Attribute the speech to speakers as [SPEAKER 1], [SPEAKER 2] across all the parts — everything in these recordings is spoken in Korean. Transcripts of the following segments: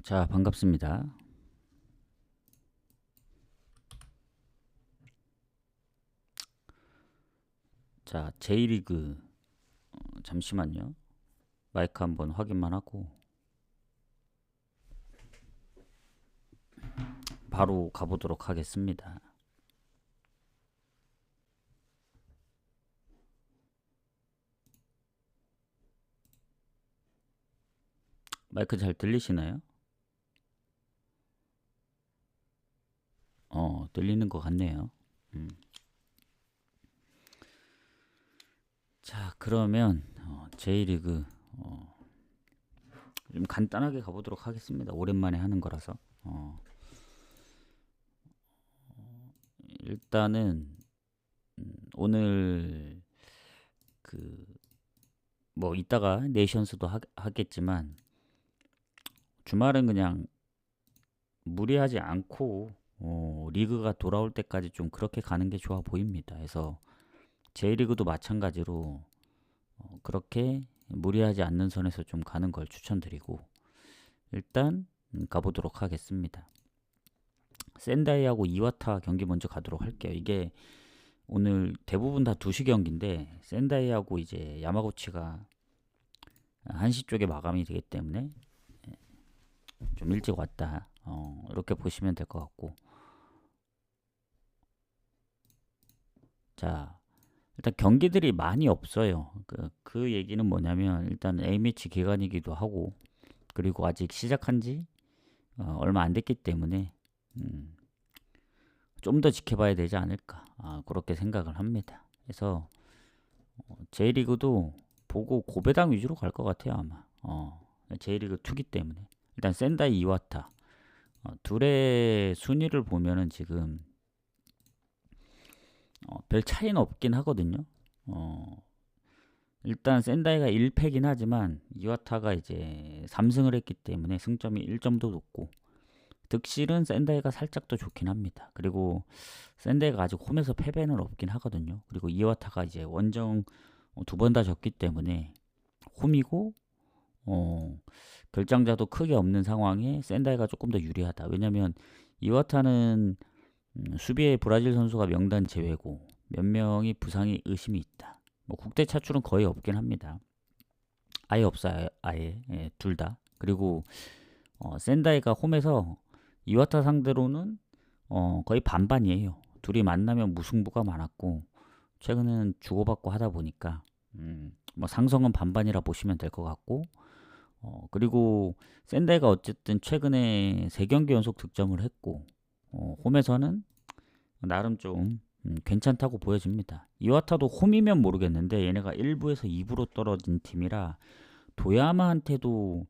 [SPEAKER 1] 자, 반갑습니다. 자, J리그 잠시만요. 마이크 한번 확인만 하고 바로 가보도록 하겠습니다. 마이크 잘 들리시나요? 들리는 것 같네요. 자, 그러면 J리그 좀 간단하게 가보도록 하겠습니다. 오랜만에 하는 거라서. 일단은 오늘 뭐 이따가 네이션스도 하겠지만 주말은 그냥 무리하지 않고 리그가 돌아올 때까지 좀 그렇게 가는 게 좋아 보입니다. 그래서 J리그도 마찬가지로 그렇게 무리하지 않는 선에서 좀 가는 걸 추천드리고 일단 가보도록 하겠습니다. 센다이하고 이와타 경기 먼저 가도록 할게요. 이게 오늘 대부분 다 2시 경기인데 센다이하고 이제 야마구치가 1시 쪽에 마감이 되기 때문에 좀 일찍 왔다. 이렇게 보시면 될 것 같고 자, 일단 경기들이 많이 없어요. 그 얘기는 뭐냐면 일단 A매치 기간이기도 하고 그리고 아직 시작한 지 얼마 안 됐기 때문에 좀 더 지켜봐야 되지 않을까 그렇게 생각을 합니다. 그래서 J리그도 보고 고배당 위주로 갈 것 같아요 아마. J리그 2기 때문에 일단 센다이 이와타 둘의 순위를 보면은 지금 별 차이는 없긴 하거든요. 일단 센다이가 1패긴 하지만 이와타가 이제 3승을 했기 때문에 승점이 1점도 높고 득실은 센다이가 살짝 더 좋긴 합니다. 그리고 센다이가 아직 홈에서 패배는 없긴 하거든요. 그리고 이와타가 이제 원정 2번 다 졌기 때문에 홈이고 결장자도 크게 없는 상황에 센다이가 조금 더 유리하다. 왜냐면 이와타는 수비에 브라질 선수가 명단 제외고 몇 명이 부상이 의심이 있다. 뭐 국대 차출은 거의 없긴 합니다. 아예 없어요. 아예 둘 다. 그리고 센다이가 홈에서 이와타 상대로는 거의 반반이에요. 둘이 만나면 무승부가 많았고 최근에는 주고받고 하다 보니까 뭐 상성은 반반이라 보시면 될 것 같고 그리고 센다이가 어쨌든 최근에 3경기 연속 득점을 했고 홈에서는 나름 좀 괜찮다고 보여집니다. 이와타도 홈이면 모르겠는데 얘네가 1부에서 2부로 떨어진 팀이라 도야마한테도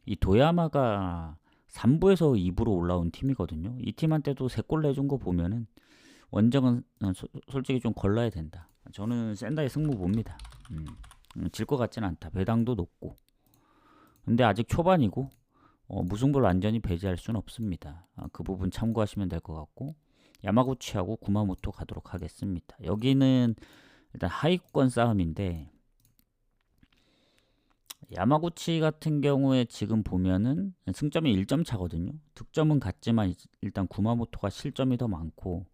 [SPEAKER 1] 이 도야마가 3부에서 2부로 올라온 팀이거든요. 이 팀한테도 3골 내준 거 보면은 원정은 솔직히 좀 걸러야 된다. 저는 센다이 승부 봅니다. 질 것 같진 않다. 배당도 높고. 근데 아직 초반이고 무승부를 완전히 배제할 수는 없습니다. 그 부분 참고하시면 될 것 같고 야마구치하고 구마모토 가도록 하겠습니다. 여기는 일단 하위권 싸움인데 야마구치 같은 경우에 지금 보면은 승점이 1점 차거든요. 득점은 같지만 일단 구마모토가 실점이 더 많고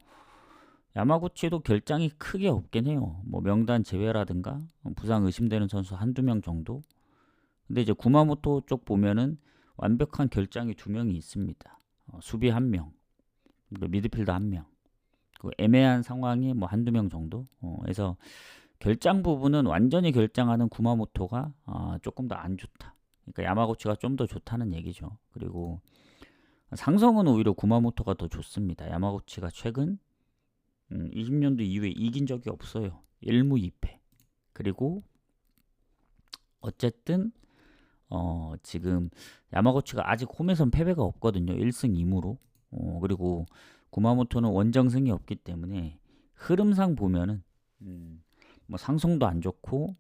[SPEAKER 1] 야마구치도 결장이 크게 없긴 해요. 뭐 명단 제외라든가 부상 의심되는 선수 한두 명 정도. 근데 이제 구마모토 쪽 보면은 완벽한 결장이 2명이 있습니다. 수비 1명, 그리고 미드필더 1명. 그 애매한 상황이 뭐 한두 명 정도. 그래서 결장 부분은 완전히 결장하는 구마모토가 조금 더 안 좋다. 그러니까 야마구치가 좀 더 좋다는 얘기죠. 그리고 상성은 오히려 구마모토가 더 좋습니다. 야마구치가 최근 20년도 이후에 이긴 적이 없어요. 1무 2패. 그리고 어쨌든 지금 야마구치가 아직 홈에선 패배가 없거든요. 1승 2무로. 그리고 구마모토는 원정승이 없기 때문에 흐름상 보면은 뭐 상성도 안 좋고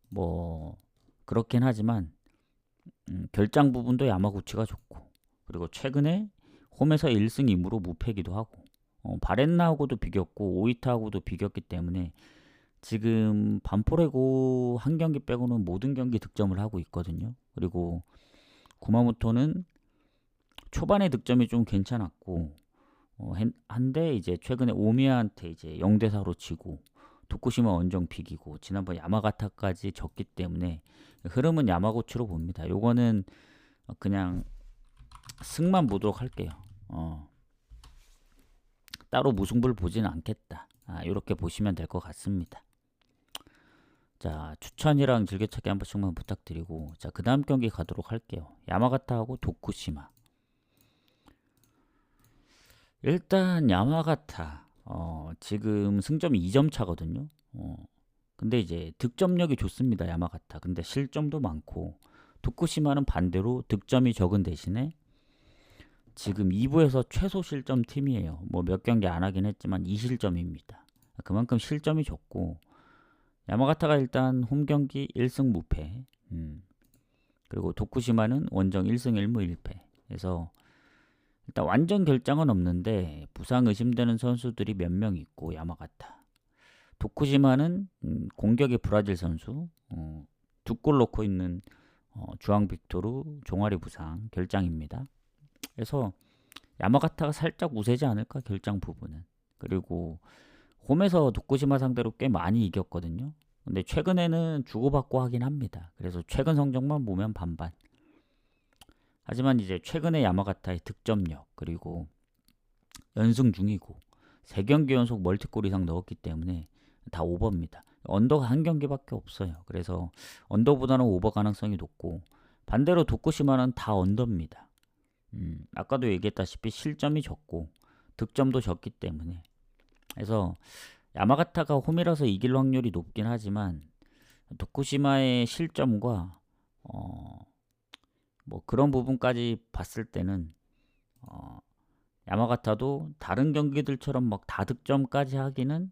[SPEAKER 1] 뭐 그렇긴 하지만 결장 부분도 야마구치가 좋고 그리고 최근에 홈에서 1승 2무로 무패기도 하고 바렌나하고도 비겼고 오이타하고도 비겼기 때문에 지금 반포레고 한 경기 빼고는 모든 경기 득점을 하고 있거든요. 그리고 구마모토는 초반에 득점이 좀 괜찮았고 한데 이제 최근에 오미야한테 이제 0대4로 지고 도쿠시마 원정 비기고 지난번 야마가타까지 졌기 때문에 흐름은 야마구치로 봅니다. 요거는 그냥 승만 보도록 할게요. 따로 무승부를 보지는 않겠다. 이렇게 보시면 될 것 같습니다. 자, 추천이랑 즐겨찾기 한 번씩만 부탁드리고, 자, 그 다음 경기 가도록 할게요. 야마가타하고 도쿠시마. 일단 야마가타 지금 승점이 2점 차거든요. 근데 이제 득점력이 좋습니다. 야마가타. 근데 실점도 많고, 도쿠시마는 반대로 득점이 적은 대신에 지금 2부에서 최소 실점 팀이에요. 뭐 몇 경기 안 하긴 했지만 2실점입니다. 그만큼 실점이 적고, 야마가타가 일단 홈 경기 1승 무패. 그리고 도쿠시마는 원정 1승 1무 1패. 그래서 일단 완전 결장은 없는데 부상 의심되는 선수들이 몇 명 있고 야마가타. 도쿠시마는 공격의 브라질 선수 2골 넣고 있는 주앙 빅토르 종아리 부상 결장입니다. 그래서 야마가타가 살짝 우세지 않을까 결장 부분은. 그리고 홈에서 도쿠시마 상대로 꽤 많이 이겼거든요. 근데 최근에는 주고받고 하긴 합니다. 그래서 최근 성적만 보면 반반. 하지만 이제 최근에 야마가타의 득점력 그리고 연승 중이고 3경기 연속 멀티골 이상 넣었기 때문에 다 오버입니다. 언더가 한 경기밖에 없어요. 그래서 언더보다는 오버 가능성이 높고 반대로 도쿠시마는 다 언더입니다. 아까도 얘기했다시피 실점이 적고 득점도 적기 때문에 그래서 야마가타가 홈이라서 이길 확률이 높긴 하지만 도쿠시마의 실점과 뭐 그런 부분까지 봤을 때는 야마가타도 다른 경기들처럼 막 다득점까지 하기는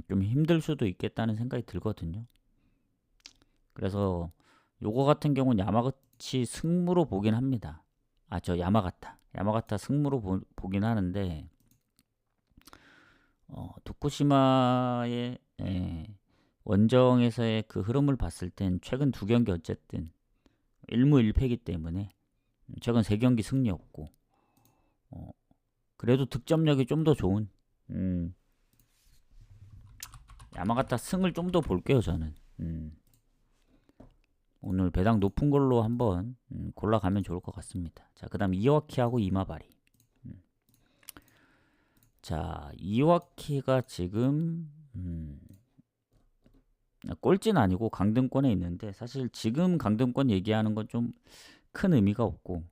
[SPEAKER 1] 좀 힘들 수도 있겠다는 생각이 들거든요. 그래서 요거 같은 경우는 야마구치 승무로 보긴 합니다. 저 야마가타 승무로 보긴 하는데 도쿠시마의 원정에서의 그 흐름을 봤을 땐 최근 2경기 어쨌든 1무 1패이기 때문에 최근 3경기 승리였고 그래도 득점력이 좀 더 좋은 야마가타 승을 좀 더 볼게요 저는. 오늘 배당 높은 걸로 한번 골라가면 좋을 것 같습니다. 자, 그 다음 이와키하고 이마바리. 자, 이와키가 지금 꼴찌는 아니고 강등권에 있는데 사실 지금 강등권 얘기하는 건 좀 큰 의미가 없고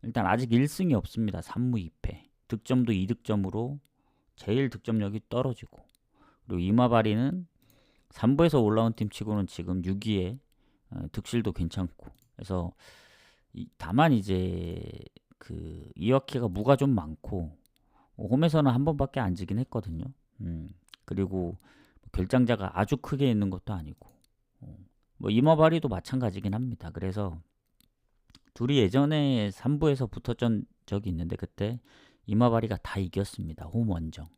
[SPEAKER 1] 일단 아직 1승이 없습니다. 3무 2패. 득점도 2득점으로 제일 득점력이 떨어지고 그리고 이마바리는 3부에서 올라온 팀 치고는 지금 6위에 득실도 괜찮고 그래서 다만 이제 그 이와키가 무가 좀 많고 홈에서는 한 번밖에 안 지긴 했거든요. 그리고 결장자가 아주 크게 있는 것도 아니고 뭐 이마바리도 마찬가지긴 합니다. 그래서 둘이 예전에 3부에서 붙었던 적이 있는데 그때 이마바리가 다 이겼습니다. 홈 원정.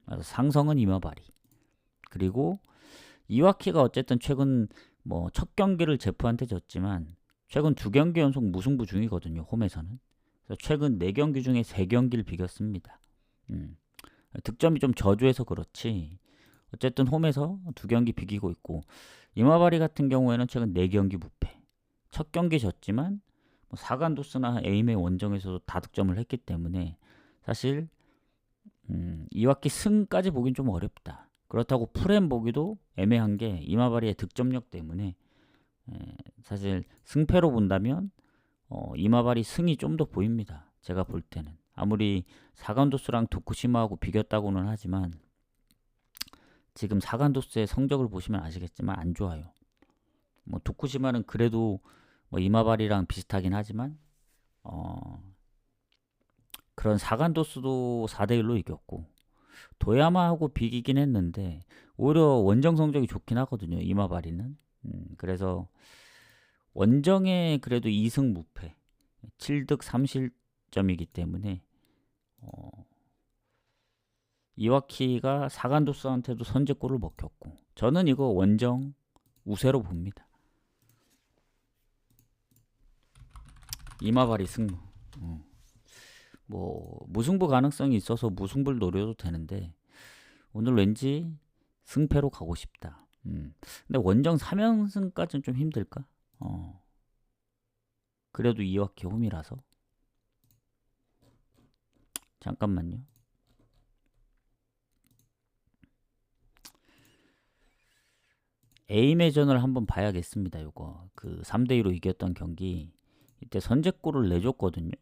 [SPEAKER 1] 그래서 상성은 이마바리. 그리고 이와키가 어쨌든 최근 뭐 첫 경기를 제프한테 졌지만 최근 2경기 연속 무승부 중이거든요. 홈에서는. 그래서 최근 4경기 중에 3경기를 비겼습니다. 득점이 좀 저조해서 그렇지 어쨌든 홈에서 2경기 비기고 있고 이마바리 같은 경우에는 최근 4경기 무패. 첫 경기 졌지만 뭐 사간도스나 에임의 원정에서도 다득점을 했기 때문에 사실 이와키 승까지 보긴 좀 어렵다. 그렇다고 프렘 보기도 애매한 게 이마바리의 득점력 때문에 사실 승패로 본다면 이마바리 승이 좀 더 보입니다. 제가 볼 때는 아무리 사간도스랑 도쿠시마하고 비겼다고는 하지만 지금 사간도스의 성적을 보시면 아시겠지만 안 좋아요. 뭐 도쿠시마는 그래도 뭐 이마바리랑 비슷하긴 하지만 그런 사간도스도 4대1로 이겼고 도야마하고 비기긴 했는데 오히려 원정 성적이 좋긴 하거든요. 이마바리는. 그래서 원정에 그래도 2승 무패 7득 3실점이기 때문에 이와키가 사간도스한테도 선제골을 먹혔고 저는 이거 원정 우세로 봅니다. 이마바리 승무. 뭐 무승부 가능성이 있어서 무승부를 노려도 되는데 오늘 왠지 승패로 가고 싶다. 근데 원정 3연승까지는 좀 힘들까? 그래도 2와키 홈이라서. 잠깐만요. A매전을 한번 봐야겠습니다. 요거 그 3대2로 이겼던 경기 이때 선제골을 내줬거든요.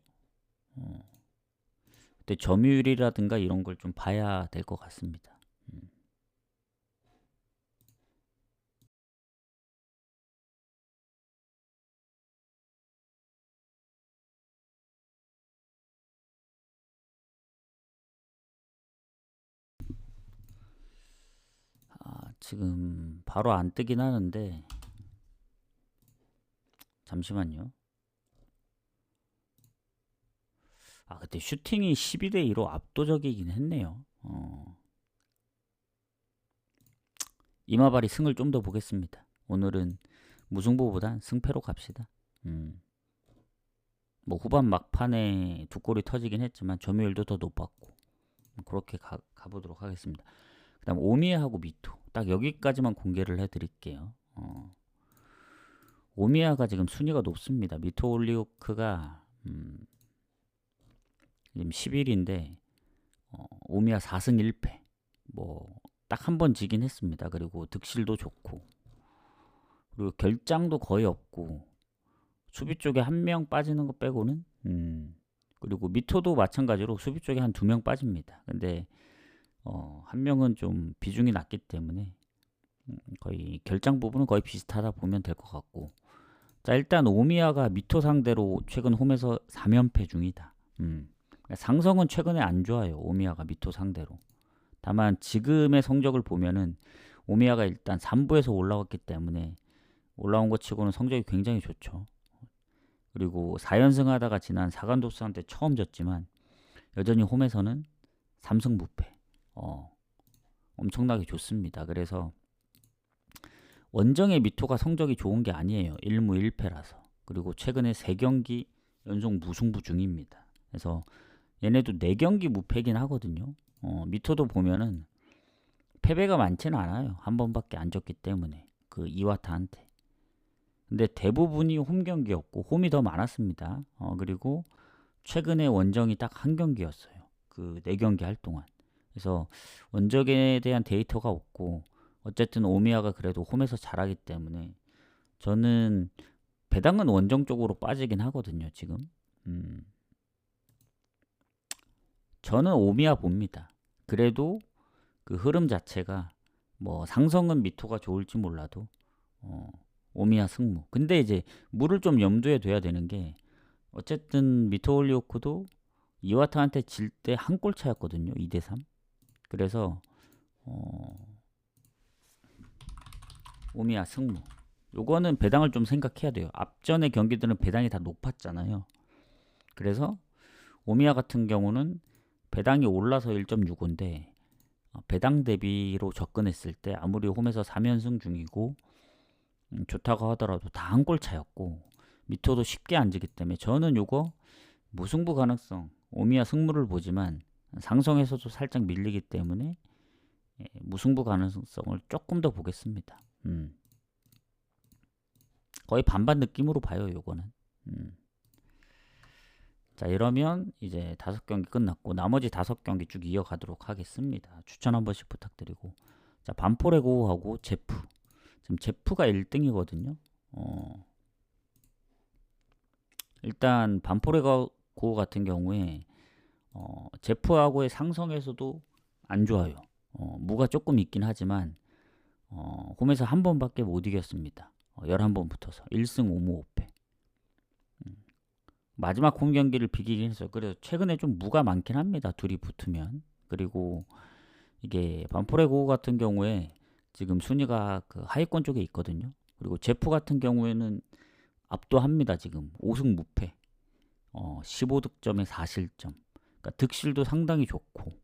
[SPEAKER 1] 그때 점유율이라든가 이런 걸 좀 봐야 될 것 같습니다. 지금 바로 안 뜨긴 하는데 잠시만요. 그때 슈팅이 12대2로 압도적이긴 했네요. 이마발이 승을 좀 더 보겠습니다. 오늘은 무승부보단 승패로 갑시다. 뭐 후반 막판에 두 골이 터지긴 했지만 점유율도 더 높았고 그렇게 가보도록 하겠습니다. 그 다음 오미야하고 미토 딱 여기까지만 공개를 해드릴게요. 오미야가 지금 순위가 높습니다. 미토 올리오크가 지금 10일인데 오미야 4승 1패 뭐 딱 한 번 지긴 했습니다. 그리고 득실도 좋고 그리고 결장도 거의 없고 수비 쪽에 한 명 빠지는 거 빼고는 그리고 미토도 마찬가지로 수비 쪽에 한 2명 빠집니다. 근데 한 명은 좀 비중이 낮기 때문에 거의 결장 부분은 거의 비슷하다 보면 될 것 같고 자 일단 오미야가 미토 상대로 최근 홈에서 3연패 중이다. 상성은 최근에 안 좋아요. 오미야가 미토 상대로. 다만 지금의 성적을 보면은 오미야가 일단 3부에서 올라왔기 때문에 올라온 것 치고는 성적이 굉장히 좋죠. 그리고 4연승 하다가 지난 사간도스한테 처음 졌지만 여전히 홈에서는 3승 무패. 엄청나게 좋습니다. 그래서 원정의 미토가 성적이 좋은 게 아니에요. 1무 1패라서. 그리고 최근에 3경기 연속 무승부 중입니다. 그래서 얘네도 4경기 무패긴 하거든요. 미토도 보면은 패배가 많지는 않아요. 한 번밖에 안 졌기 때문에 그 이와타한테. 근데 대부분이 홈 경기였고 홈이 더 많았습니다. 그리고 최근에 원정이 딱 한 경기였어요. 그 4경기 할 동안. 그래서 원정에 대한 데이터가 없고 어쨌든 오미야가 그래도 홈에서 잘하기 때문에 저는 배당은 원정 쪽으로 빠지긴 하거든요. 지금. 저는 오미야 봅니다. 그래도 그 흐름 자체가 뭐 상성은 미토가 좋을지 몰라도 오미야 승무. 근데 이제 물을 좀 염두에 둬야 되는 게 어쨌든 미토 올리오크도 이와타한테 질 때 한 골 차였거든요. 2대3. 그래서 오미야 승무. 요거는 배당을 좀 생각해야 돼요. 앞전의 경기들은 배당이 다 높았잖아요. 그래서 오미야 같은 경우는 배당이 올라서 1.65인데 배당 대비로 접근했을 때 아무리 홈에서 3연승 중이고 좋다고 하더라도 다 한 골 차였고 미토도 쉽게 안 지기 때문에 저는 요거 무승부 가능성 오미야 승무를 보지만 상성에서도 살짝 밀리기 때문에 무승부 가능성을 조금 더 보겠습니다. 거의 반반 느낌으로 봐요 요거는. 자 이러면 이제 5경기 끝났고 나머지 5경기 쭉 이어가도록 하겠습니다. 추천 한 번씩 부탁드리고 자 반포레고하고 제프 지금 제프가 1등이거든요. 일단 반포레고 같은 경우에 제프하고의 상성에서도 안 좋아요. 무가 조금 있긴 하지만 홈에서 한 번밖에 못 이겼습니다. 11번 붙어서 1승 5무 5패. 마지막 홈 경기를 비기긴 했어요. 그래서 최근에 좀 무가 많긴 합니다. 둘이 붙으면. 그리고 이게 반포레고 같은 경우에 지금 순위가 그 하위권 쪽에 있거든요. 그리고 제프 같은 경우에는 압도합니다. 지금 5승 무패. 15득점에 4실점. 그러니까 득실도 상당히 좋고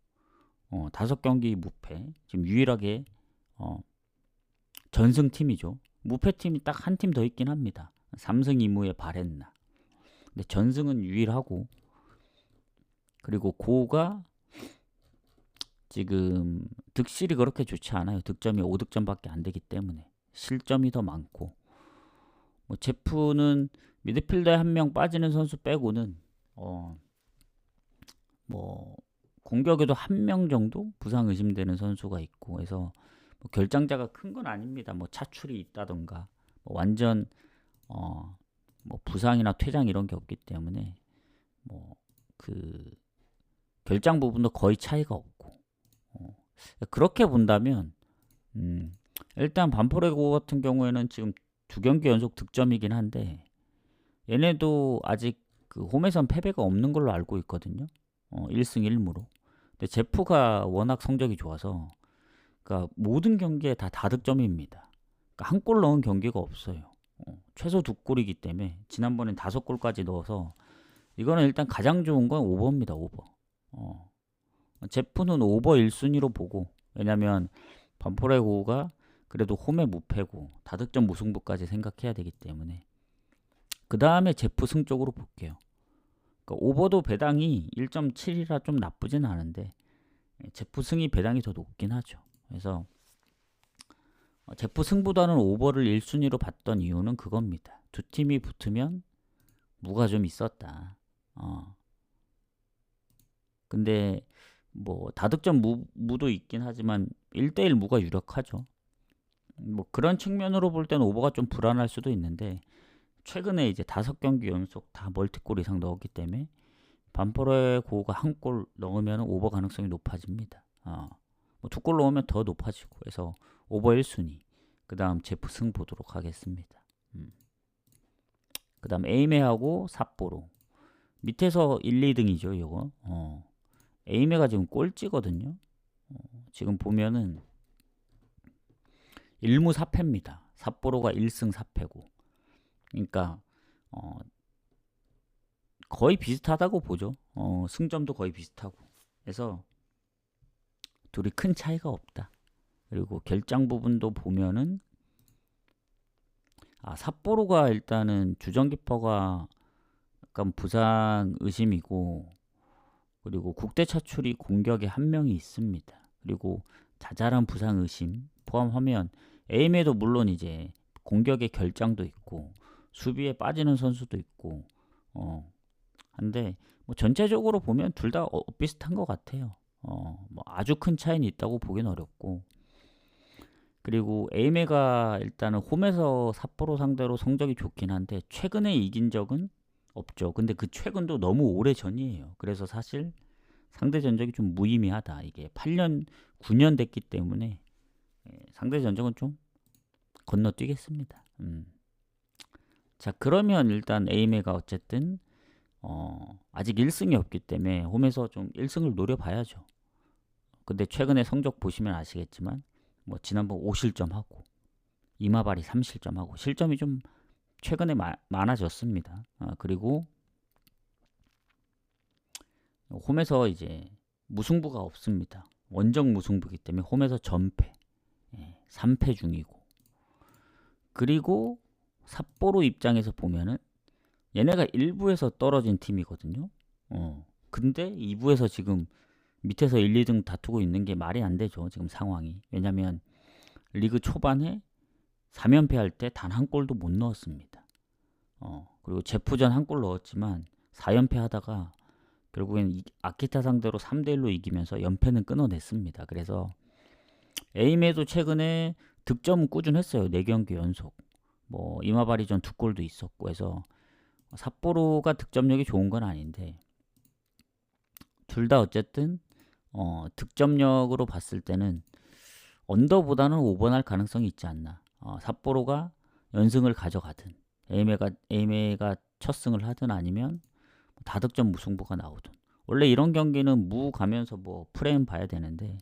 [SPEAKER 1] 5경기 무패. 지금 유일하게 전승팀이죠. 무패팀이 딱 한 팀 더 있긴 합니다. 3승 2무의 바렌나. 근데 전승은 유일하고 그리고 고가 지금 득실이 그렇게 좋지 않아요. 득점이 5득점밖에 안 되기 때문에 실점이 더 많고, 뭐 제프는 미드필더에 한 명 빠지는 선수 빼고는 뭐 공격에도 한 명 정도 부상 의심되는 선수가 있고 해서 뭐 결장자가 큰 건 아닙니다. 뭐 차출이 있다던가 뭐 완전 뭐 부상이나 퇴장 이런 게 없기 때문에 뭐 그 결장 부분도 거의 차이가 없고, 그렇게 본다면 일단 반포레고 같은 경우에는 지금 2경기 연속 득점이긴 한데 얘네도 아직 그 홈에선 패배가 없는 걸로 알고 있거든요. 1승 1무로. 근데 제프가 워낙 성적이 좋아서 그러니까 모든 경기에 다 다득점입니다. 그러니까 한 골 넣은 경기가 없어요. 최소 2골이기 때문에 지난번엔 5골까지 넣어서 이거는 일단 가장 좋은 건 오버입니다. 오버. 제프는 오버 1순위로 보고, 왜냐면 반포레고가 그래도 홈에 무패고 다득점 무승부까지 생각해야 되기 때문에 그 다음에 제프 승 쪽으로 볼게요. 그러니까 오버도 배당이 1.7이라 좀 나쁘진 않은데 제프 승이 배당이 더 높긴 하죠. 그래서 제프 승보다는 오버를 1순위로 봤던 이유는 그겁니다. 두 팀이 붙으면 무가 좀 있었다. 근데 뭐 다득점 무도 있긴 하지만 1대1 무가 유력하죠. 뭐 그런 측면으로 볼 때는 오버가 좀 불안할 수도 있는데 최근에 이제 5경기 연속 다 멀티골 이상 넣었기 때문에 반포레고가 한 골 넣으면 오버 가능성이 높아집니다. 뭐 2골 넣으면 더 높아지고 해서 오버 1순위, 그 다음 제프 승 보도록 하겠습니다. 그 다음 에이메하고 삿포로 밑에서 1, 2등이죠. 이거 에이메가 지금 꼴찌거든요. 지금 보면은 1무 4패입니다. 삿포로가 1승 4패고, 그러니까 거의 비슷하다고 보죠. 승점도 거의 비슷하고 그래서 둘이 큰 차이가 없다. 그리고 결장 부분도 보면은 삿포로가 일단은 주전키퍼가 약간 부상 의심이고, 그리고 국대 차출이 공격에 한 명이 있습니다. 그리고 자잘한 부상 의심 포함하면 에임에도 물론 이제 공격의 결장도 있고 수비에 빠지는 선수도 있고 한데 뭐 전체적으로 보면 둘 다 비슷한 것 같아요. 뭐 아주 큰 차이는 있다고 보긴 어렵고, 그리고 에이메가 일단은 홈에서 삿포로 상대로 성적이 좋긴 한데 최근에 이긴 적은 없죠. 근데 그 최근도 너무 오래 전이에요. 그래서 사실 상대 전적이 좀 무의미하다. 이게 8년, 9년 됐기 때문에 상대 전적은 좀 건너뛰겠습니다. 자, 그러면 일단 에이메가 어쨌든 아직 1승이 없기 때문에 홈에서 좀 1승을 노려봐야죠. 근데 최근에 성적 보시면 아시겠지만 뭐 지난번 5실점하고 이마바리 3실점하고 실점이 좀 최근에 많아졌습니다. 그리고 홈에서 이제 무승부가 없습니다. 원정 무승부이기 때문에 홈에서 전패, 3패 중이고, 그리고 삿포로 입장에서 보면은 얘네가 1부에서 떨어진 팀이거든요. 근데 2부에서 지금 밑에서 1, 2등 다투고 있는 게 말이 안 되죠. 지금 상황이. 왜냐면 리그 초반에 3연패 할 때 단 한 골도 못 넣었습니다. 그리고 제프전 한 골 넣었지만 4연패 하다가 결국엔 아키타 상대로 3대1로 이기면서 연패는 끊어냈습니다. 그래서 에임에도 최근에 득점은 꾸준했어요. 4경기 연속. 뭐 이마바리전 2골도 있었고 해서 삿포로가 득점력이 좋은 건 아닌데 둘 다 어쨌든 득점력으로 봤을 때는 언더보다는 오버날 가능성이 있지 않나. 삿포로가 연승을 가져가든 에이메가 첫 승을 하든 아니면 다득점 무승부가 나오든. 원래 이런 경기는 무 가면서 뭐 프레임 봐야 되는데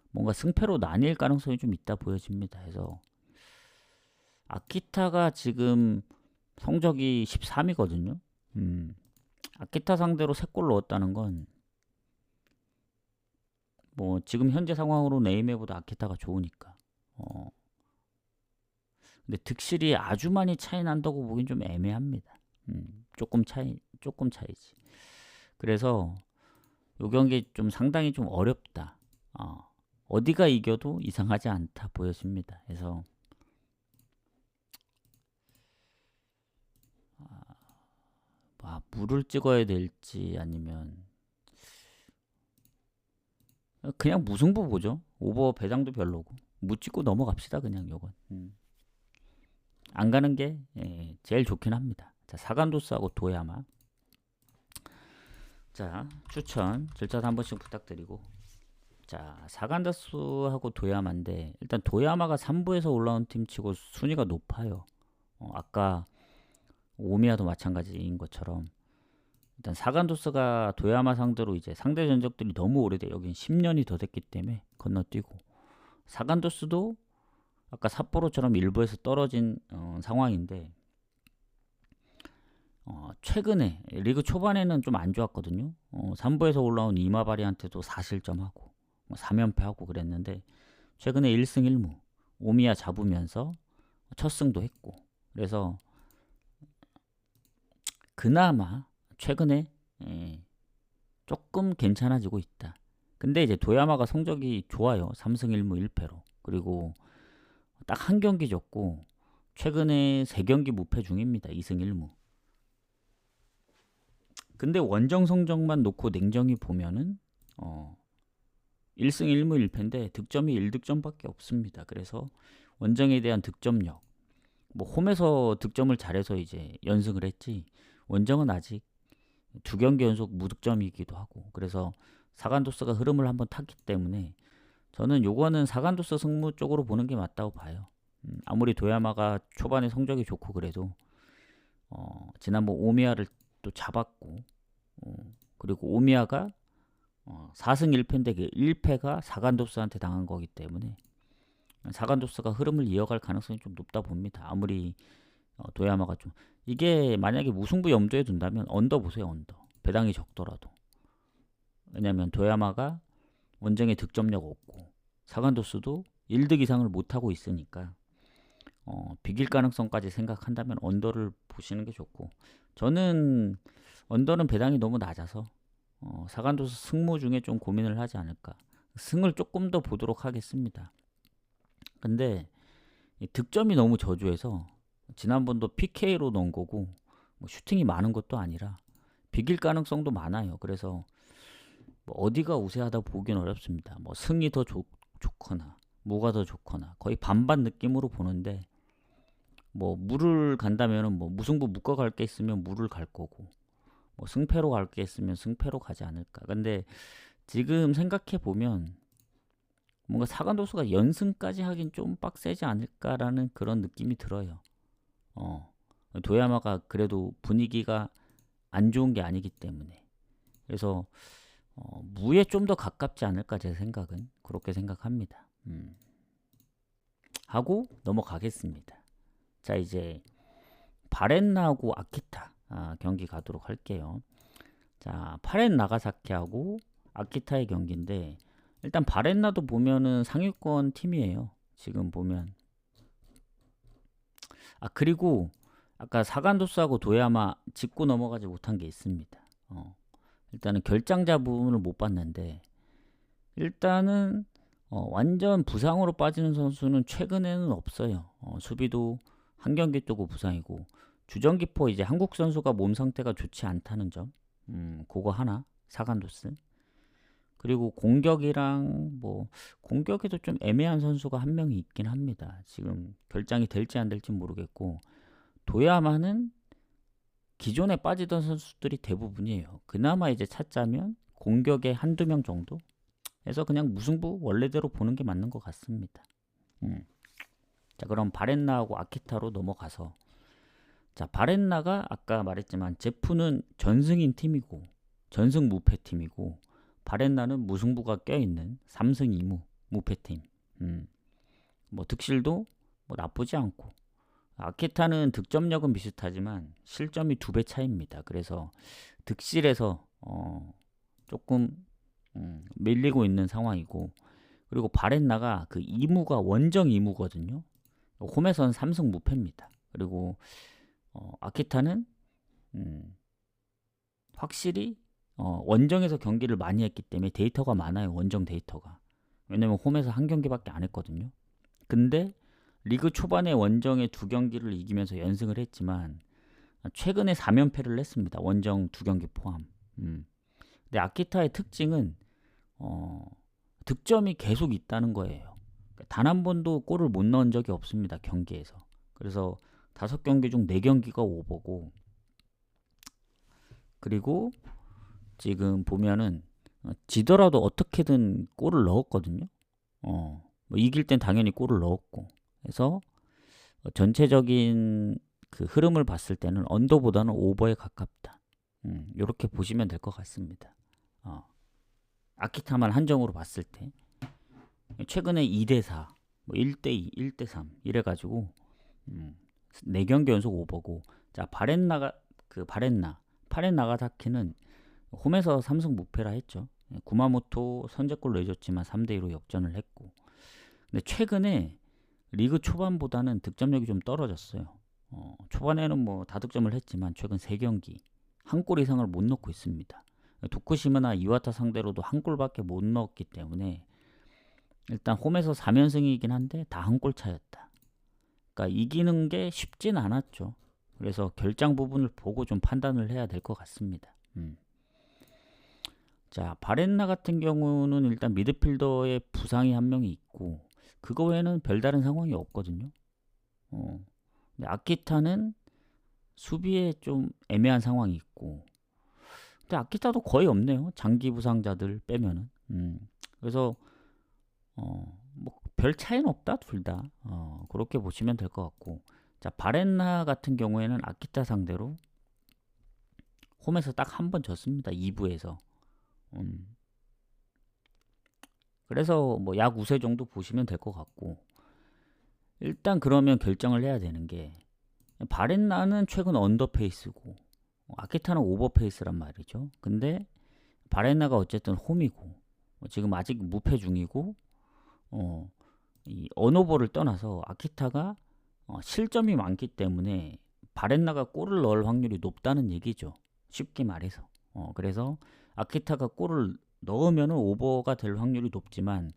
[SPEAKER 1] 뭔가 승패로 나뉠 가능성이 좀 있다 보여집니다. 그래서 아키타가 지금 성적이 13이거든요. 아키타 상대로 3골 넣었다는 건 뭐 지금 현재 상황으로 에이메보다 아키타가 좋으니까. 근데 득실이 아주 많이 차이 난다고 보긴 좀 애매합니다. 조금 차이지. 그래서 요 경기 좀 상당히 좀 어렵다. 어디가 이겨도 이상하지 않다 보여집니다. 그래서 물을 찍어야 될지 아니면 그냥 무승부 보죠. 오버 배당도 별로고 무 찍고 넘어갑시다. 그냥 요건 안 가는 게 제일 좋긴 합니다. 자, 사간도스하고 도야마. 자, 추천 절차도 한 번씩 부탁드리고. 자, 사간다스하고 도야마인데 일단 도야마가 3부에서 올라온 팀치고 순위가 높아요. 아까 오미야도 마찬가지인 것처럼 일단 사간도스가 도야마 상대로 이제 상대 전적들이 너무 오래돼. 여긴 10년이 더 됐기 때문에 건너뛰고, 사간도스도 아까 삿포로처럼 일부에서 떨어진 상황인데 최근에 리그 초반에는 좀 안 좋았거든요. 3부에서 올라온 이마바리한테도 4실점하고 3연패하고 그랬는데 최근에 1승 1무 오미야 잡으면서 첫 승도 했고, 그래서 그나마 최근에 조금 괜찮아지고 있다. 근데 이제 도야마가 성적이 좋아요. 3승 1무 1패로. 그리고 딱 한 경기 졌고 최근에 3경기 무패 중입니다. 2승 1무. 근데 원정 성적만 놓고 냉정히 보면은 1승 1무 1패인데 득점이 1득점밖에 없습니다. 그래서 원정에 대한 득점력, 뭐 홈에서 득점을 잘해서 이제 연승을 했지 원정은 아직 2경기 연속 무득점이기도 하고, 그래서 사간도스가 흐름을 한번 탔기 때문에 저는 요거는 사간도스 승무 쪽으로 보는 게 맞다고 봐요. 아무리 도야마가 초반에 성적이 좋고 그래도 지난번 오미야를 또 잡았고, 그리고 오미야가 4승 1패인데 그 1패가 사간도스한테 당한 거기 때문에 사간도스가 흐름을 이어갈 가능성이 좀 높다 봅니다. 아무리 도야마가 좀, 이게 만약에 무승부 염두에 둔다면 언더 보세요. 언더 배당이 적더라도. 왜냐면 도야마가 원정에 득점력 없고 사간도스도 1득 이상을 못하고 있으니까 비길 가능성까지 생각한다면 언더를 보시는 게 좋고, 저는 언더는 배당이 너무 낮아서 사간도스 승무 중에 좀 고민을 하지 않을까. 승을 조금 더 보도록 하겠습니다. 근데 득점이 너무 저조해서 지난번도 PK로 넣은 거고 뭐 슈팅이 많은 것도 아니라 비길 가능성도 많아요. 그래서 뭐 어디가 우세하다 보기는 어렵습니다. 뭐 승이 더 좋거나 무가 더 좋거나 거의 반반 느낌으로 보는데, 뭐 무를 간다면은 뭐 무승부 묶어갈 게 있으면 무를 갈 거고, 뭐 승패로 갈 게 있으면 승패로 가지 않을까. 근데 지금 생각해 보면 뭔가 사간도수가 연승까지 하긴 좀 빡세지 않을까라는 그런 느낌이 들어요. 도야마가 그래도 분위기가 안 좋은 게 아니기 때문에. 그래서 무에 좀 더 가깝지 않을까, 제 생각은 그렇게 생각합니다. 하고 넘어가겠습니다. 자, 이제 바렌나하고 아키타 경기 가도록 할게요. 자, 파렌 나가사키하고 아키타의 경기인데 일단 바렌나도 보면은 상위권 팀이에요. 지금 보면. 그리고 아까 사간도스하고 도야마 짚고 넘어가지 못한 게 있습니다. 일단은 결장자 부분을 못 봤는데 일단은 완전 부상으로 빠지는 선수는 최근에는 없어요. 수비도 한 경기 뛰고 부상이고, 주전기포 이제 한국 선수가 몸 상태가 좋지 않다는 점, 그거 하나 사간도스. 그리고 공격이랑 뭐 공격에도 좀 애매한 선수가 한 명이 있긴 합니다. 지금 결장이 될지 안 될지 모르겠고, 도야마는 기존에 빠지던 선수들이 대부분이에요. 그나마 이제 찾자면 공격에 한두 명 정도 해서 그냥 무승부 원래대로 보는 게 맞는 것 같습니다. 자, 그럼 바렌나하고 아키타로 넘어가서, 자, 바렌나가 아까 말했지만 제프는 전승인 팀이고 전승 무패 팀이고, 바렌나는 무승부가 껴있는 3승 2무 무패팀. 뭐 득실도 뭐 나쁘지 않고, 아키타는 득점력은 비슷하지만 실점이 2배 차이입니다. 그래서 득실에서 조금 밀리고 있는 상황이고, 그리고 바렌나가 그 2무가 원정 2무거든요. 홈에서는 3승 무패입니다. 그리고 아키타는 확실히 원정에서 경기를 많이 했기 때문에 데이터가 많아요. 원정 데이터가. 왜냐면 홈에서 한 경기밖에 안 했거든요. 근데 리그 초반에 원정에 2경기를 이기면서 연승을 했지만 최근에 4연패를 했습니다. 원정 2경기 포함. 근데 아키타의 특징은 득점이 계속 있다는 거예요. 단 한 번도 골을 못 넣은 적이 없습니다. 경기에서. 그래서 5경기 중 4경기가 오버고, 그리고 지금 보면은 지더라도 어떻게든 골을 넣었거든요. 뭐 이길 땐 당연히 골을 넣었고. 그래서 전체적인 그 흐름을 봤을 때는 언더보다는 오버에 가깝다. 이렇게 보시면 될 것 같습니다. 아키타만 한정으로 봤을 때 최근에 2대4, 뭐 1대2, 1대3 이래가지고 4경기 연속 오버고. 자, 파렌 나가사키는 홈에서 3승 무패라 했죠. 구마모토 선제골 내줬지만 3대2로 역전을 했고. 근데 최근에 리그 초반보다는 득점력이 좀 떨어졌어요. 초반에는 뭐 다득점을 했지만 최근 3경기 한 골 이상을 못 넣고 있습니다. 도쿠시마나 이와타 상대로도 한 골밖에 못 넣었기 때문에 일단 홈에서 3연승이긴 한데 다 한 골 차였다. 그러니까 이기는 게 쉽진 않았죠. 그래서 결장 부분을 보고 좀 판단을 해야 될 것 같습니다. 자, 바렌나 같은 경우는 일단 미드필더에 부상이 한 명이 있고, 그거 외에는 별다른 상황이 없거든요. 근데 아키타는 수비에 좀 애매한 상황이 있고, 근데 아키타도 거의 없네요. 장기 부상자들 빼면은. 그래서 뭐 별 차이는 없다, 둘 다. 그렇게 보시면 될 것 같고. 자, 바렌나 같은 경우에는 아키타 상대로 홈에서 딱 한 번 졌습니다. 2부에서. 그래서 뭐 약 우세 정도 보시면 될 것 같고. 일단 그러면 결정을 해야 되는 게, 바렌나는 최근 언더페이스고 아키타는 오버페이스란 말이죠. 근데 바렌나가 어쨌든 홈이고 지금 아직 무패 중이고, 이 언오버를 떠나서 아키타가 실점이 많기 때문에 바렌나가 골을 넣을 확률이 높다는 얘기죠. 쉽게 말해서. 그래서 아키타가 골을 넣으면 오버가 될 확률이 높지만,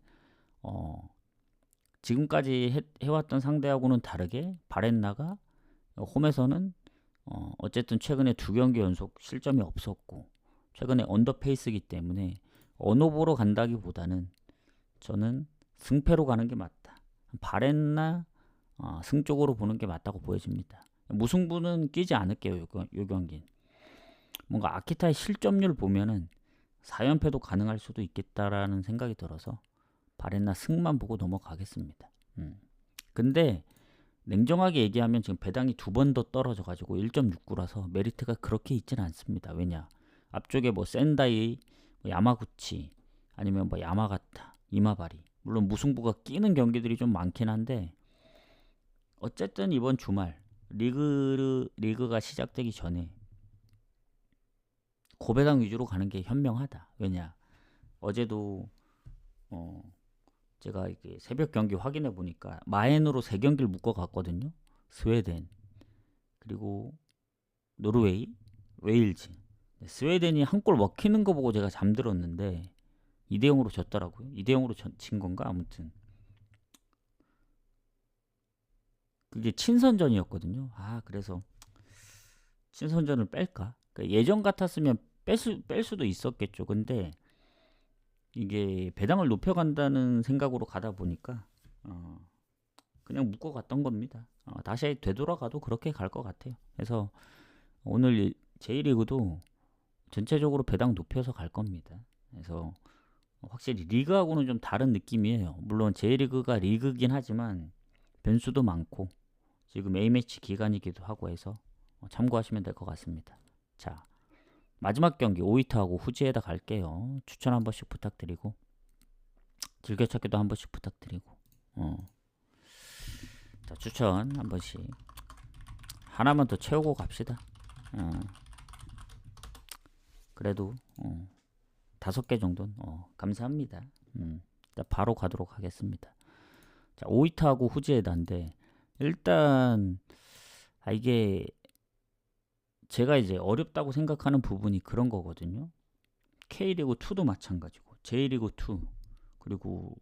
[SPEAKER 1] 지금까지 해왔던 상대하고는 다르게 바렌나가 홈에서는 어쨌든 최근에 2경기 연속 실점이 없었고 최근에 언더페이스이기 때문에 언오버로 간다기보다는 저는 승패로 가는 게 맞다. 바렌나 승 쪽으로 보는 게 맞다고 보여집니다. 무승부는 끼지 않을게요. 요 경기는. 뭔가 아키타의 실점률 보면은 4연패도 가능할 수도 있겠다라는 생각이 들어서 바렌나 승만 보고 넘어가겠습니다. 근데 냉정하게 얘기하면 지금 배당이 2번 더 떨어져가지고 1.69라서 메리트가 그렇게 있지는 않습니다. 왜냐? 앞쪽에 뭐 센다이, 뭐 야마구치, 아니면 뭐 야마가타, 이마바리, 물론 무승부가 끼는 경기들이 좀 많긴 한데, 어쨌든 이번 주말 리그가 시작되기 전에 고배당 위주로 가는 게 현명하다. 왜냐? 어제도 제가 이게 새벽 경기 확인해 보니까 마엔으로 3경기를 묶어 갔거든요. 스웨덴, 그리고 노르웨이, 웨일즈. 스웨덴이 한 골 먹히는 거 보고 제가 잠들었는데 2대0으로 졌더라고요. 2대0으로 진 건가? 아무튼 그게 친선전이었거든요. 그래서 친선전을 뺄까? 그러니까 예전 같았으면 뺄 수도 있었겠죠. 근데 이게 배당을 높여간다는 생각으로 가다 보니까 그냥 묶어갔던 겁니다. 다시 되돌아가도 그렇게 갈 것 같아요. 그래서 오늘 J리그도 전체적으로 배당 높여서 갈 겁니다. 그래서 확실히 리그하고는 좀 다른 느낌이에요. 물론 J리그가 리그긴 하지만 변수도 많고 지금 A매치 기간이기도 하고 해서 참고하시면 될 것 같습니다. 자, 마지막 경기 오이타하고 후지에다 갈게요. 추천 한 번씩 부탁드리고 즐겨찾기도 한 번씩 부탁드리고. 자, 추천 한 번씩 하나만 더 채우고 갑시다. 그래도 5개 정도는 감사합니다. 자, 바로 가도록 하겠습니다. 자, 오이타하고 후지에다인데 일단 이게 제가 이제 어렵다고 생각하는 부분이 그런 거거든요. K리그 2도 마찬가지고 J리그 2 그리고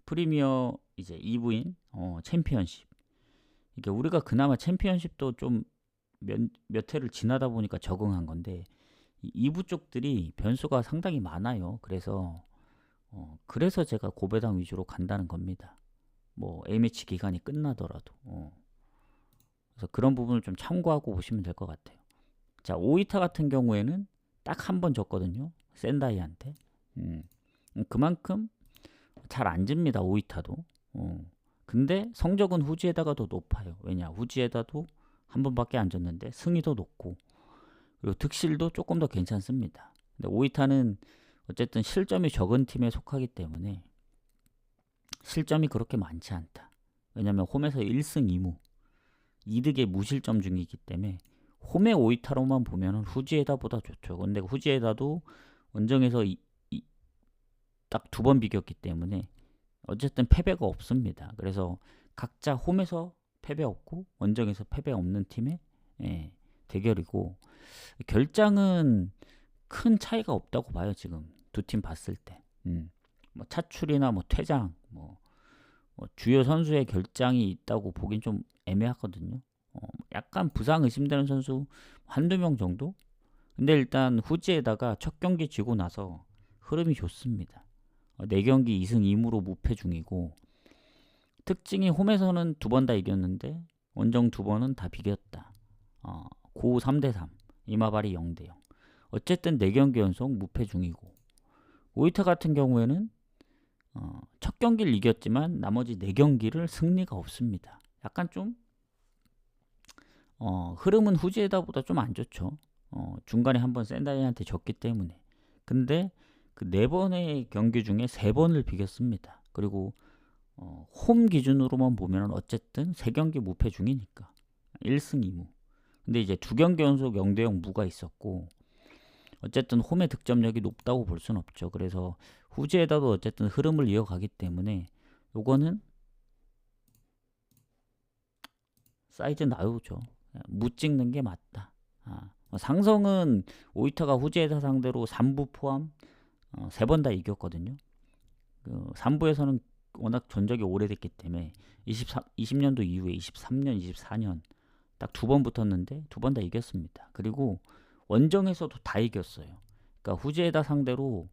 [SPEAKER 1] 프리미어 이제 2부인 챔피언십. 이게 우리가 그나마 챔피언십도 좀 몇 회를 지나다 보니까 적응한 건데 이 2부 쪽들이 변수가 상당히 많아요. 그래서 제가 고배당 위주로 간다는 겁니다. 뭐 A매치 기간이 끝나더라도 그래서 그런 부분을 좀 참고하고 보시면 될 것 같아요. 자, 오이타 같은 경우에는 딱 한 번 졌거든요. 센다이한테. 그만큼 잘 안 집니다. 오이타도. 근데 성적은 후지에다가 더 높아요. 왜냐? 후지에다도 한 번밖에 안 졌는데 승리도 높고 그리고 득실도 조금 더 괜찮습니다. 근데 오이타는 어쨌든 실점이 적은 팀에 속하기 때문에 실점이 그렇게 많지 않다. 왜냐면 홈에서 1승 2무 2득의 무실점 중이기 때문에 홈의 오이타로만 보면 후지에다보다 좋죠. 근데 후지에다도 원정에서 딱 2번 비겼기 때문에 어쨌든 패배가 없습니다. 그래서 각자 홈에서 패배 없고 원정에서 패배 없는 팀의 대결이고 결장은 큰 차이가 없다고 봐요. 지금 두 팀 봤을 때. 뭐 차출이나 뭐 퇴장, 뭐 주요 선수의 결장이 있다고 보긴 좀 애매하거든요. 약간 부상 의심되는 선수 한두 명 정도? 근데 일단 후지에다가 첫 경기 지고 나서 흐름이 좋습니다. 4경기 2승 2무로 무패 중이고 특징이 홈에서는 2번 다 이겼는데 원정 2번은 다 비겼다. 고 3대3 이마바리 0대0 어쨌든 4경기 연속 무패 중이고 오이타 같은 경우에는 첫 경기를 이겼지만 나머지 4경기를 승리가 없습니다. 약간 좀 흐름은 후지에다보다 좀 안 좋죠. 중간에 한번 센다이한테 졌기 때문에. 근데 그 4번의 경기 중에 3번을 비겼습니다. 그리고 홈 기준으로만 보면 어쨌든 3경기 무패 중이니까 1승 2무. 근데 이제 2경기 연속 0대0 무가 있었고 어쨌든 홈의 득점력이 높다고 볼 수는 없죠. 그래서 후지에다도 어쨌든 흐름을 이어가기 때문에 요거는 사이즈 나오죠. 무 찍는 게 맞다. 상성은 오이타가 후지에다 상대로 3부 포함 3번 다 이겼거든요. 3부에서는 워낙 전적이 오래됐기 때문에 20년도 이후에 23년, 24년 딱 2번 붙었는데 2번 다 이겼습니다. 그리고 원정에서도 다 이겼어요. 그러니까 후지에다 상대로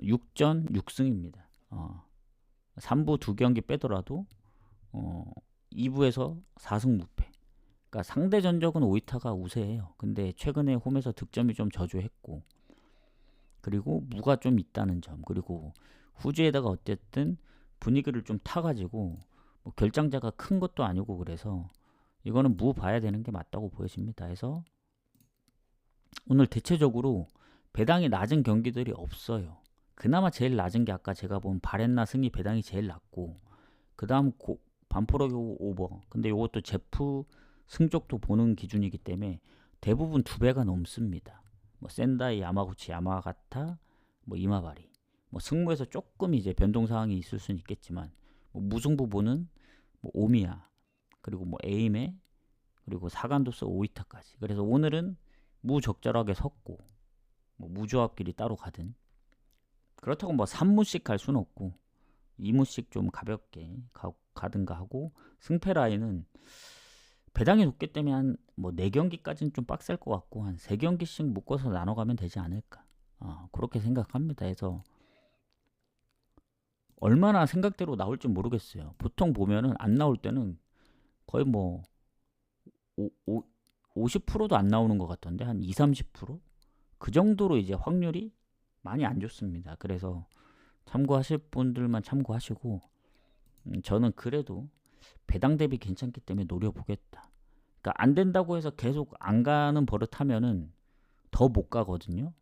[SPEAKER 1] 6전 6승입니다. 3부 2경기 빼더라도 2부에서 4승 무패. 그러니까 상대 전적은 오이타가 우세해요. 근데 최근에 홈에서 득점이 좀 저조했고 그리고 무가 좀 있다는 점 그리고 후지에다가 어쨌든 분위기를 좀 타가지고 뭐 결장자가 큰 것도 아니고 그래서 이거는 무 봐야 되는 게 맞다고 보여집니다. 해서 오늘 대체적으로 배당이 낮은 경기들이 없어요. 그나마 제일 낮은 게 아까 제가 본 바렌나 승리 배당이 제일 낮고 그 다음 반포러교 오버. 근데 이것도 제프 승적도 보는 기준이기 때문에 대부분 2배가 넘습니다. 뭐 센다이, 야마구치, 야마가타, 뭐 이마바리. 뭐 승무에서 조금 이제 변동 사항이 있을 수는 있겠지만 뭐 무승부 보는 뭐 오미야 그리고 뭐 에이메 그리고 사간도스 오이타까지. 그래서 오늘은 무적절하게 섰고 뭐 무조합끼리 따로 가든 그렇다고 뭐 3무씩 갈 수는 없고 2무씩 좀 가볍게 가든가 하고 승패 라인은 배당이 높기 때문에 한 뭐 4경기까지는 좀 빡셀 것 같고 한 3경기씩 묶어서 나눠가면 되지 않을까 그렇게 생각합니다. 해서 얼마나 생각대로 나올지 모르겠어요. 보통 보면은 안 나올 때는 거의 뭐 50%도 안 나오는 것 같던데 한 2, 30%? 그 정도로 이제 확률이 많이 안 좋습니다. 그래서 참고하실 분들만 참고하시고 저는 그래도 배당 대비 괜찮기 때문에 노려보겠다. 그러니까 안 된다고 해서 계속 안 가는 버릇하면은 더 못 가거든요.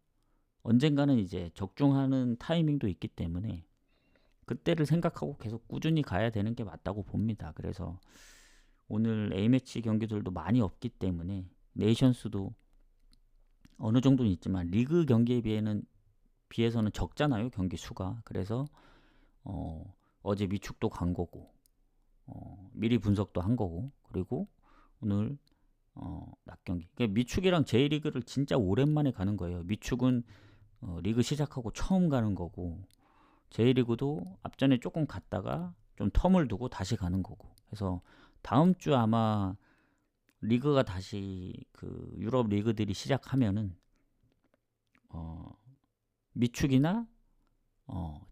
[SPEAKER 1] 언젠가는 이제 적중하는 타이밍도 있기 때문에 그때를 생각하고 계속 꾸준히 가야 되는 게 맞다고 봅니다. 그래서 오늘 A매치 경기들도 많이 없기 때문에 네이션스도 어느 정도는 있지만 리그 경기에 비해서는 적잖아요. 경기 수가. 그래서 어제 미축도 간 거고 미리 분석도 한 거고 그리고 오늘 낮 경기. 그러니까 미축이랑 J리그를 진짜 오랜만에 가는 거예요. 미축은 리그 시작하고 처음 가는 거고, J리그도 앞전에 조금 갔다가 좀 텀을 두고 다시 가는 거고. 그래서 다음 주 아마 리그가 다시 그 유럽 리그들이 시작하면은 미축이나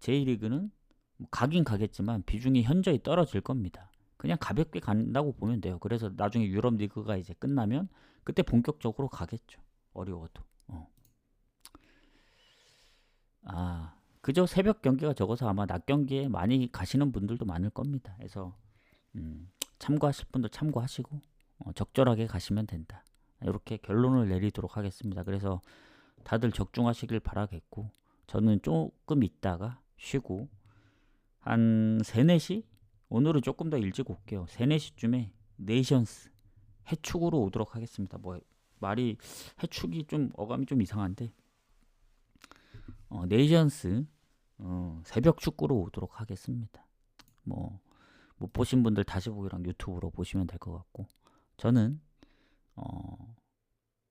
[SPEAKER 1] J리그는 뭐 가긴 가겠지만 비중이 현저히 떨어질 겁니다. 그냥 가볍게 간다고 보면 돼요. 그래서 나중에 유럽 리그가 이제 끝나면 그때 본격적으로 가겠죠. 어려워도. 그저 새벽 경기가 적어서 아마 낮 경기에 많이 가시는 분들도 많을 겁니다. 그래서 참고하실 분들 참고하시고 적절하게 가시면 된다. 이렇게 결론을 내리도록 하겠습니다. 그래서 다들 적중하시길 바라겠고, 저는 조금 있다가 쉬고 한 3, 4시? 오늘은 조금 더 일찍 올게요. 3, 4시쯤에 네이션스 해축으로 오도록 하겠습니다. 뭐 말이 해축이 좀 어감이 좀 이상한데 네이션스 새벽 축구로 오도록 하겠습니다. 뭐 못 보신 분들 다시 보기랑 유튜브로 보시면 될 것 같고, 저는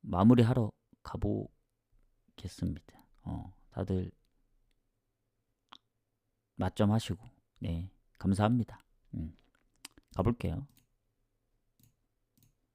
[SPEAKER 1] 마무리하러 가보겠습니다. 다들 맛점 하시고, 네, 감사합니다. 가볼게요.